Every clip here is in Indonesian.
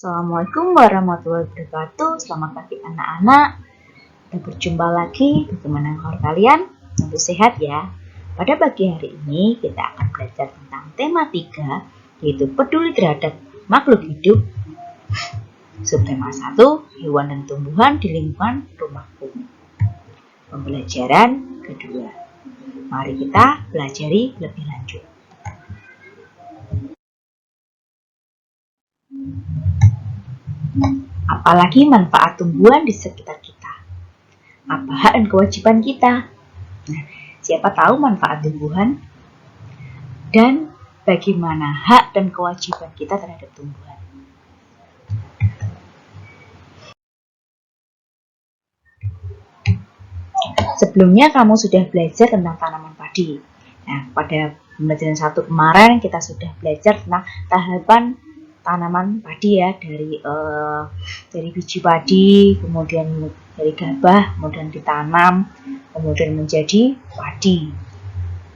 Assalamualaikum warahmatullahi wabarakatuh. Selamat pagi anak-anak. Kita berjumpa lagi. Bagaimana kabar kalian? Tentu sehat ya. Pada pagi hari ini kita akan belajar tentang tema 3, yaitu peduli terhadap makhluk hidup. Subtema 1, hewan dan tumbuhan di lingkungan rumahku. Pembelajaran kedua. Mari kita pelajari lebih lanjut. Apalagi manfaat tumbuhan di sekitar kita. Apa hak dan kewajiban kita? Nah, siapa tahu manfaat tumbuhan dan bagaimana hak dan kewajiban kita terhadap tumbuhan. Sebelumnya kamu sudah belajar tentang tanaman padi. Nah, pada pembelajaran 1 kemarin kita sudah belajar tentang tahapan tanaman padi ya, dari biji padi, kemudian dari gabah, kemudian ditanam, kemudian menjadi padi.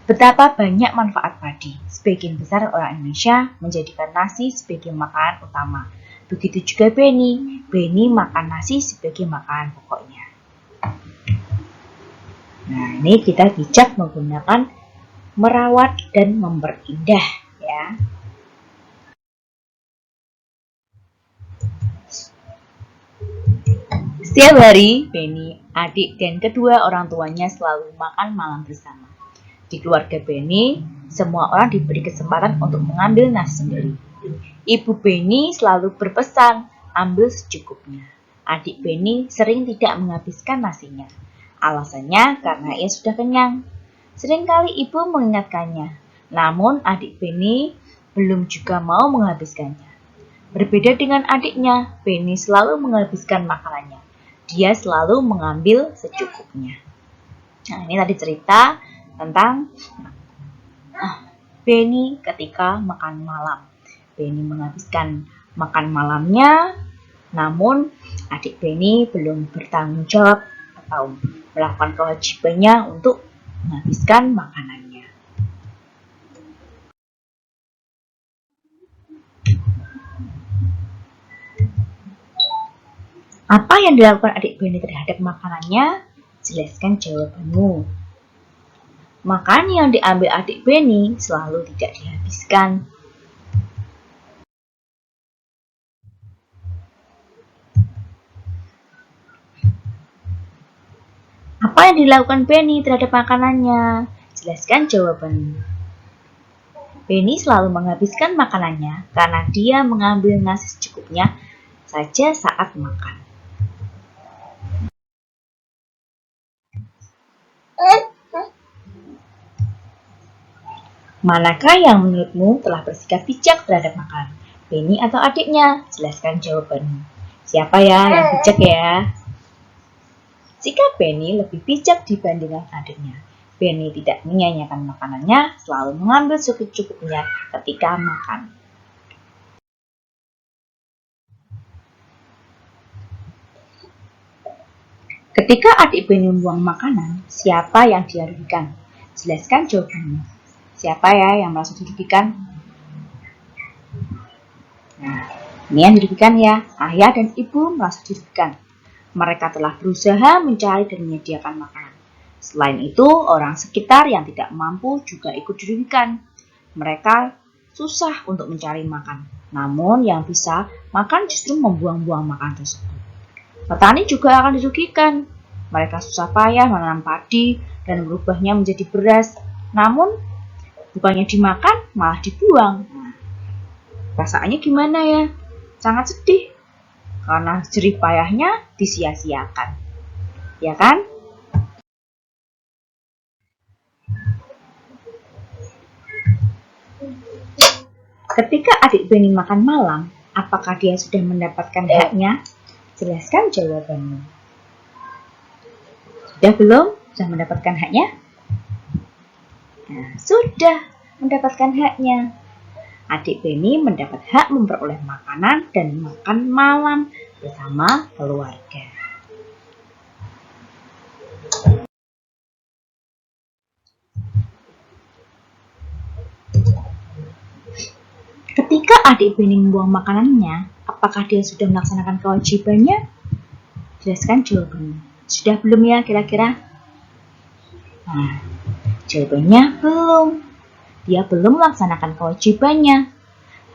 Betapa banyak manfaat padi. Sebagian besar orang Indonesia menjadikan nasi sebagai makanan utama. Begitu juga Beni. Beni makan nasi sebagai makanan pokoknya. Nah, ini kita bijak menggunakan merawat dan memperindah ya. Setiap hari, Beni, adik dan kedua orang tuanya selalu makan malam bersama. Di keluarga Beni, semua orang diberi kesempatan untuk mengambil nasi sendiri. Ibu Beni selalu berpesan, ambil secukupnya. Adik Beni sering tidak menghabiskan nasinya. Alasannya karena ia sudah kenyang. Seringkali ibu mengingatkannya, namun adik Beni belum juga mau menghabiskannya. Berbeda dengan adiknya, Beni selalu menghabiskan makanannya. Dia selalu mengambil secukupnya. Nah, ini tadi cerita tentang Beni ketika makan malam. Beni menghabiskan makan malamnya, namun adik Beni belum bertanggung jawab atau melakukan kewajibannya untuk menghabiskan makanannya. Apa yang dilakukan adik Beni terhadap makanannya? Jelaskan jawabanmu. Makanan yang diambil adik Beni selalu tidak dihabiskan. Apa yang dilakukan Beni terhadap makanannya? Jelaskan jawabanmu. Beni selalu menghabiskan makanannya karena dia mengambil nasi secukupnya saja saat makan. Manakah yang menurutmu telah bersikap bijak terhadap makanan? Beni atau adiknya? Jelaskan jawabanmu. Siapa ya yang bijak ya? Sikap Beni lebih bijak dibandingkan adiknya. Beni tidak menyia-nyiakan makanannya, selalu mengambil secukupnya ketika makan. Ketika adik Beni membuang makanan, siapa yang dirugikan? Jelaskan jawabanmu. Siapa ya yang merasa dirugikan? Nah, ini yang dirugikan ya, ayah dan ibu merasa dirugikan. Mereka telah berusaha mencari dan menyediakan makanan. Selain itu, orang sekitar yang tidak mampu juga ikut dirugikan. Mereka susah untuk mencari makan. Namun yang bisa makan justru membuang-buang makan tersebut. Petani juga akan dirugikan. Mereka susah payah menanam padi dan merubahnya menjadi beras. Namun bukannya dimakan, malah dibuang. Perasaannya gimana ya? Sangat sedih. Karena jerih payahnya disia-siakan. Ya kan? Ketika adik Beni makan malam, apakah dia sudah mendapatkan haknya? Jelaskan jawabanmu. Sudah belum? Sudah mendapatkan haknya? Nah, sudah mendapatkan haknya. Adik Beni mendapat hak memperoleh makanan dan makan malam bersama keluarga. Ketika adik Beni membuang makanannya, Apakah dia sudah melaksanakan kewajibannya? Jelaskan jawabannya. Sudah belum ya kira-kira? Nah, jawabannya belum. Dia belum melaksanakan kewajibannya.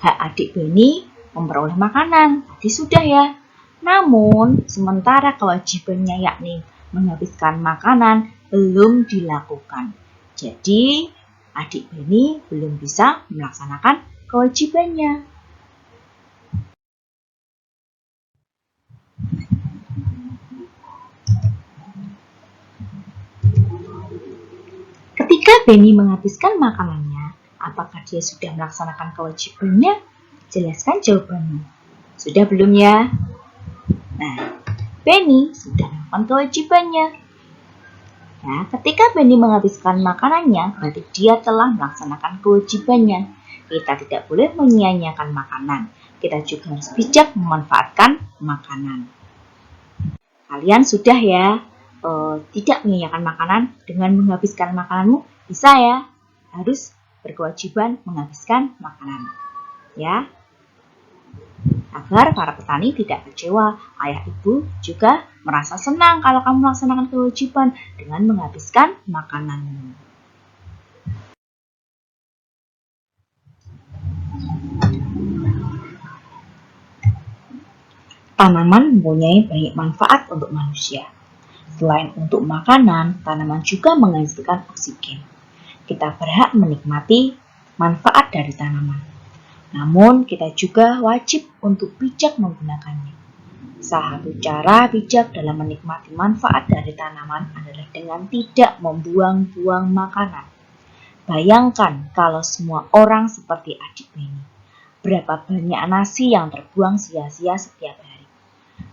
Hak adik Beni memperoleh makanan. Tadi sudah ya. Namun, sementara kewajibannya yakni menghabiskan makanan belum dilakukan. Jadi, adik Beni belum bisa melaksanakan kewajibannya. Ketika Beni menghabiskan makanannya, apakah dia sudah melaksanakan kewajibannya? Jelaskan jawabannya. Sudah belum ya? Nah, Beni sudah melakukan kewajibannya. Nah, ketika Beni menghabiskan makanannya, berarti dia telah melaksanakan kewajibannya. Kita tidak boleh menyia-nyiakan makanan. Kita juga harus bijak memanfaatkan makanan. Kalian sudah ya tidak menyia-nyiakan makanan dengan menghabiskan makananmu? Bisa ya? Harus berkewajiban menghabiskan makanan. Ya. Agar para petani tidak kecewa, ayah ibu juga merasa senang kalau kamu melaksanakan kewajiban dengan menghabiskan makananmu. Tanaman mempunyai banyak manfaat untuk manusia. Selain untuk makanan, tanaman juga menghasilkan oksigen. Kita berhak menikmati manfaat dari tanaman. Namun, kita juga wajib untuk bijak menggunakannya. Salah satu cara bijak dalam menikmati manfaat dari tanaman adalah dengan tidak membuang-buang makanan. Bayangkan kalau semua orang seperti adik Beni. Berapa banyak nasi yang terbuang sia-sia setiap hari.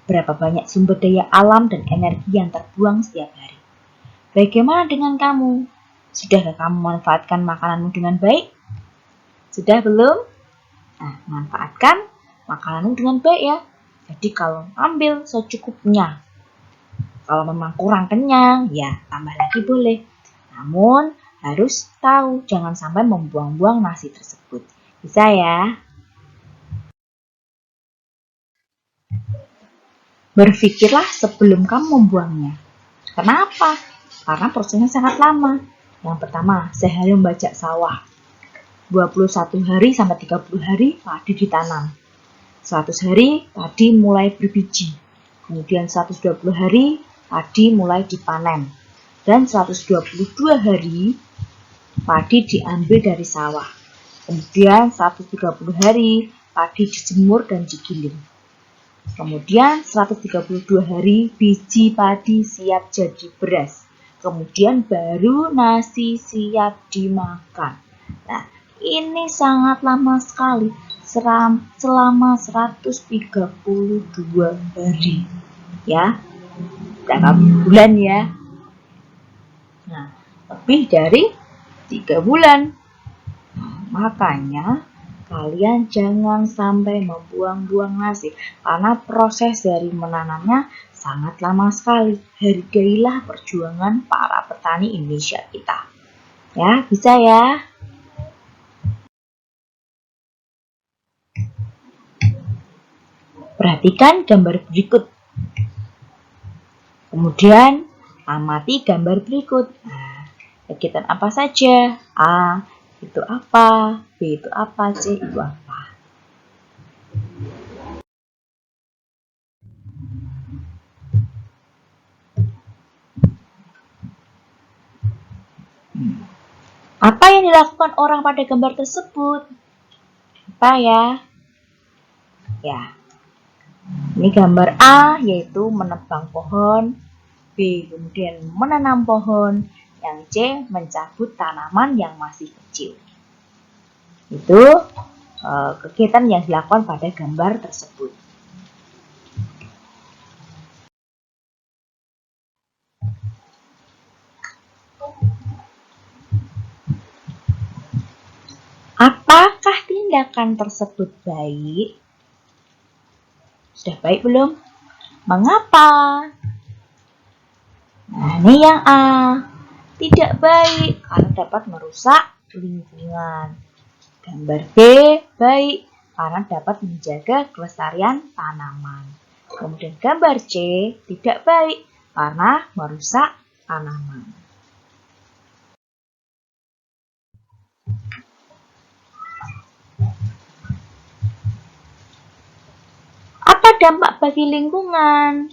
Berapa banyak sumber daya alam dan energi yang terbuang setiap hari. Bagaimana dengan kamu? Sudahkah kamu memanfaatkan makananmu dengan baik? Sudah belum? Nah, manfaatkan makananmu dengan baik ya. Jadi kalau ambil secukupnya. Kalau memang kurang kenyang, ya tambah lagi boleh. Namun harus tahu jangan sampai membuang-buang nasi tersebut. Bisa ya? Berpikirlah sebelum kamu membuangnya. Kenapa? Karena prosesnya sangat lama. Yang pertama, sehari membajak sawah. 21 hari sampai 30 hari padi ditanam. 100 hari padi mulai berbiji. Kemudian 120 hari padi mulai dipanen. Dan 122 hari padi diambil dari sawah. Kemudian 130 hari padi dijemur dan digiling. Kemudian 132 hari biji padi siap jadi beras. Kemudian baru nasi siap dimakan. Nah, ini sangat lama sekali, selama 132 hari. Ya, berapa bulan ya? Nah, lebih dari 3 bulan. Nah, makanya kalian jangan sampai membuang-buang nasi, karena proses dari menanamnya sangat lama sekali. Hargailah perjuangan para petani Indonesia kita. Ya, bisa ya? Perhatikan gambar berikut. Kemudian, amati gambar berikut. Nah, kegiatan apa saja? A, itu apa? B, itu apa? C, itu apa? Apa yang dilakukan orang pada gambar tersebut? Apa ya? Ya, ini gambar A yaitu menebang pohon, B kemudian menanam pohon, yang C mencabut tanaman yang masih kecil. Itu kegiatan yang dilakukan pada gambar tersebut. Apakah tindakan tersebut baik? Sudah baik belum? Mengapa? Nah, ini yang A. Tidak baik karena dapat merusak lingkungan. Gambar B, baik karena dapat menjaga kelestarian tanaman. Kemudian gambar C tidak baik karena merusak tanaman. Apa dampak bagi lingkungan?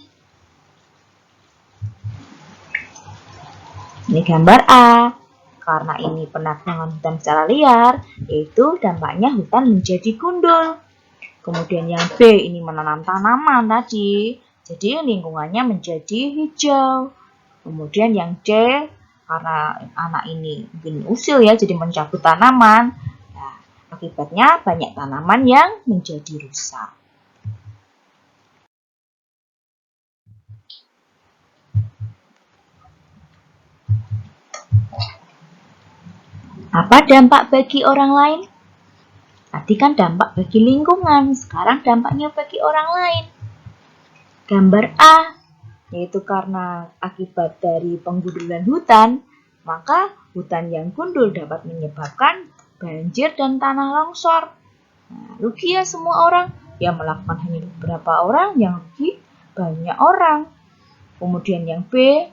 Ini gambar A. Karena ini penabangan hutan secara liar, yaitu dampaknya hutan menjadi gundul. Kemudian yang B, ini menanam tanaman tadi, jadi lingkungannya menjadi hijau. Kemudian yang C, karena anak ini mungkin usil ya, jadi mencabut tanaman. Nah, akibatnya banyak tanaman yang menjadi rusak. Apa dampak bagi orang lain? Tadi kan dampak bagi lingkungan, sekarang dampaknya bagi orang lain. Gambar A, yaitu karena akibat dari penggundulan hutan, maka hutan yang gundul dapat menyebabkan banjir dan tanah longsor. Nah, rugi ya semua orang, yang melakukan hanya beberapa orang, yang rugi banyak orang. Kemudian yang B,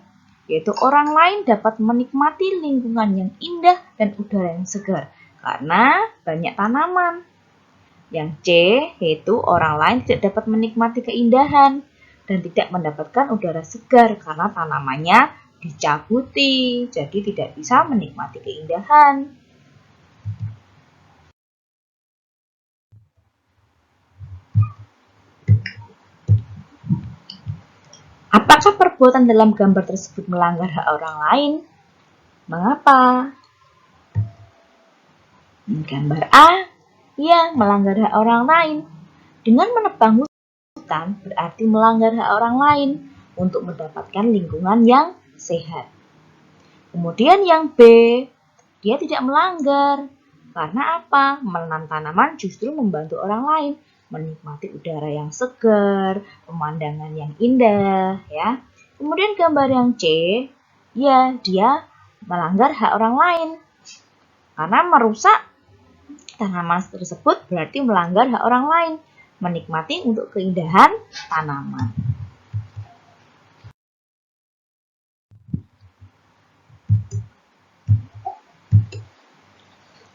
yaitu orang lain dapat menikmati lingkungan yang indah dan udara yang segar karena banyak tanaman. Yang C, yaitu orang lain tidak dapat menikmati keindahan dan tidak mendapatkan udara segar karena tanamannya dicabuti, jadi tidak bisa menikmati keindahan. Apakah perbuatan dalam gambar tersebut melanggar hak orang lain? Mengapa? Gambar A, ya melanggar hak orang lain. Dengan menebang hutan berarti melanggar hak orang lain untuk mendapatkan lingkungan yang sehat. Kemudian yang B, dia tidak melanggar. Karena apa? Menanam tanaman justru membantu orang lain menikmati udara yang segar, pemandangan yang indah, ya. Kemudian gambar yang C, ya dia melanggar hak orang lain. Karena merusak tanaman tersebut berarti melanggar hak orang lain, menikmati untuk keindahan tanaman.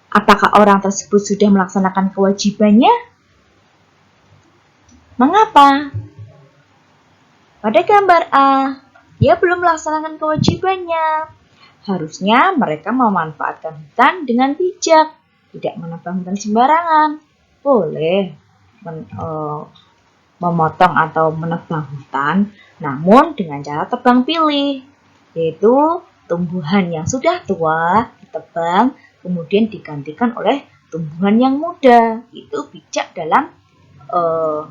Apakah orang tersebut sudah melaksanakan kewajibannya? Mengapa? Pada gambar A, dia belum melaksanakan kewajibannya. Harusnya mereka memanfaatkan hutan dengan bijak, tidak menebang hutan sembarangan. Boleh memotong atau menebang hutan, namun dengan cara tebang pilih, yaitu tumbuhan yang sudah tua ditebang, kemudian digantikan oleh tumbuhan yang muda. Itu bijak dalam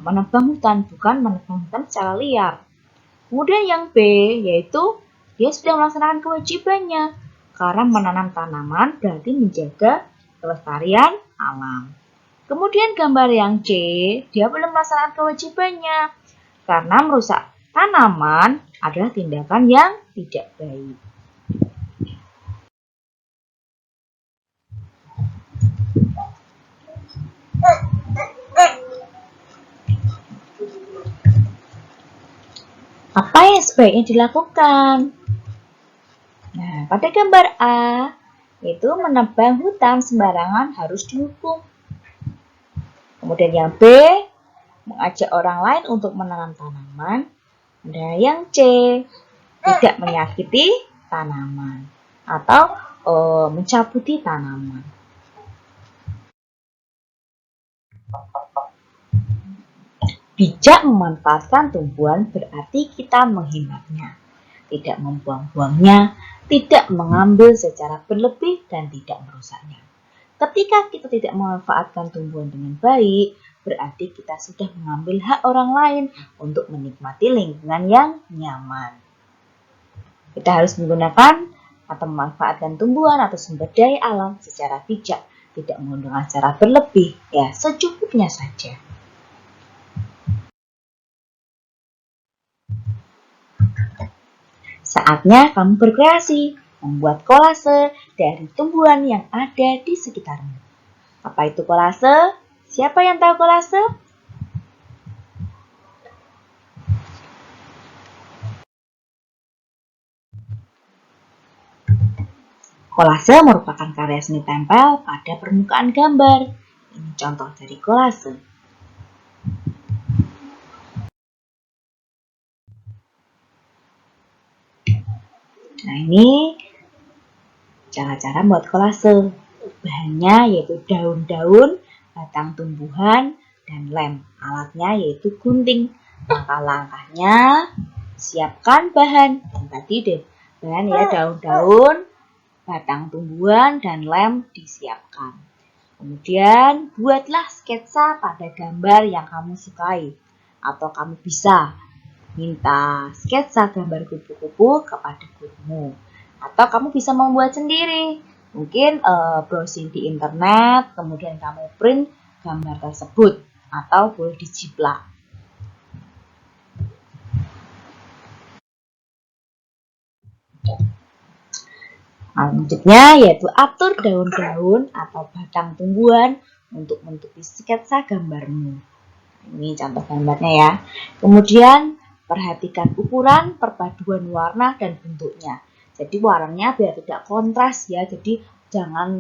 menebang hutan, bukan menebang hutan secara liar. Kemudian yang B, yaitu dia sudah melaksanakan kewajibannya, karena menanam tanaman berarti menjaga kelestarian alam. Kemudian gambar yang C, dia belum melaksanakan kewajibannya, karena merusak tanaman adalah tindakan yang tidak baik. Apa yang sebaiknya dilakukan? Nah, pada gambar A, yaitu menebang hutan sembarangan harus dihukum. Kemudian yang B, mengajak orang lain untuk menanam tanaman. Dan yang C, tidak menyakiti tanaman atau mencabuti tanaman. Bijak memanfaatkan tumbuhan berarti kita menghematnya, tidak membuang-buangnya, tidak mengambil secara berlebih dan tidak merusaknya. Ketika kita tidak memanfaatkan tumbuhan dengan baik, berarti kita sudah mengambil hak orang lain untuk menikmati lingkungan yang nyaman. Kita harus menggunakan atau memanfaatkan tumbuhan atau sumber daya alam secara bijak, tidak menggunakan secara berlebih, ya secukupnya saja. Saatnya kamu berkreasi, membuat kolase dari tumbuhan yang ada di sekitarmu. Apa itu kolase? Siapa yang tahu kolase? Kolase merupakan karya seni tempel pada permukaan gambar. Ini contoh dari kolase. Nah, ini cara-cara buat kolase. Bahannya yaitu daun-daun, batang tumbuhan, dan lem. Alatnya yaitu gunting. Langkah-langkahnya, siapkan bahan. Dan tadi deh, bahan ya daun-daun, batang tumbuhan, dan lem disiapkan. Kemudian buatlah sketsa pada gambar yang kamu sukai. Atau kamu bisa minta sketsa gambar kupu-kupu kepada gurumu. Atau kamu bisa membuat sendiri. Mungkin browsing di internet, kemudian kamu print gambar tersebut. Atau boleh dijiplak. Selanjutnya yaitu atur daun-daun atau batang tumbuhan untuk menutupi sketsa gambarmu. Ini contoh gambarnya ya. Kemudian perhatikan ukuran, perpaduan warna, dan bentuknya. Jadi warnanya biar tidak kontras ya. Jadi jangan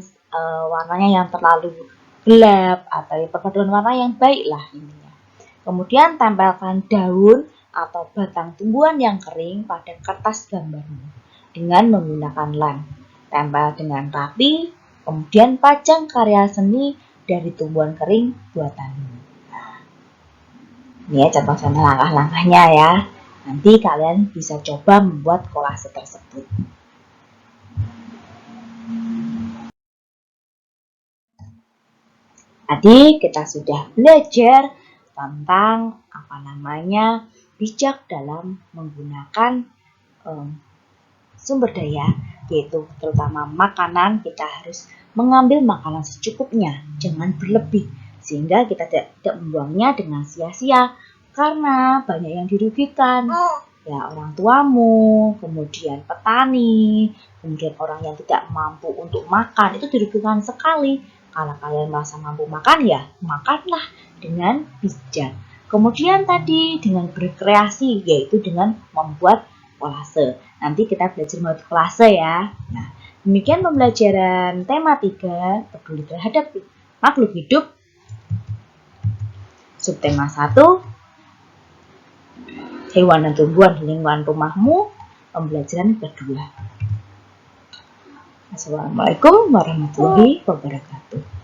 warnanya yang terlalu gelap atau perpaduan warna yang baik lah intinya. Kemudian tempelkan daun atau batang tumbuhan yang kering pada kertas gambarmu dengan menggunakan lem. Tempel dengan rapi, kemudian pajang karya seni dari tumbuhan kering buatanmu. Ini ya contoh-contoh langkah-langkahnya ya. Nanti kalian bisa coba membuat kolase tersebut. Tadi kita sudah belajar tentang bijak dalam menggunakan sumber daya, yaitu terutama makanan. Kita harus mengambil makanan secukupnya, jangan berlebih, sehingga kita tidak membuangnya dengan sia-sia, karena banyak yang dirugikan. Ya, orang tuamu, kemudian petani, kemudian orang yang tidak mampu untuk makan, itu dirugikan sekali. Kalau kalian merasa mampu makan, ya makanlah dengan bijak. Kemudian tadi dengan berkreasi, yaitu dengan membuat kolase. Nanti kita belajar membuat kolase ya. Nah, demikian pembelajaran tema 3, peduli terhadap makhluk hidup. Subtema 1, hewan dan tumbuhan di lingkungan rumahmu. Pembelajaran kedua. Assalamualaikum warahmatullahi wabarakatuh.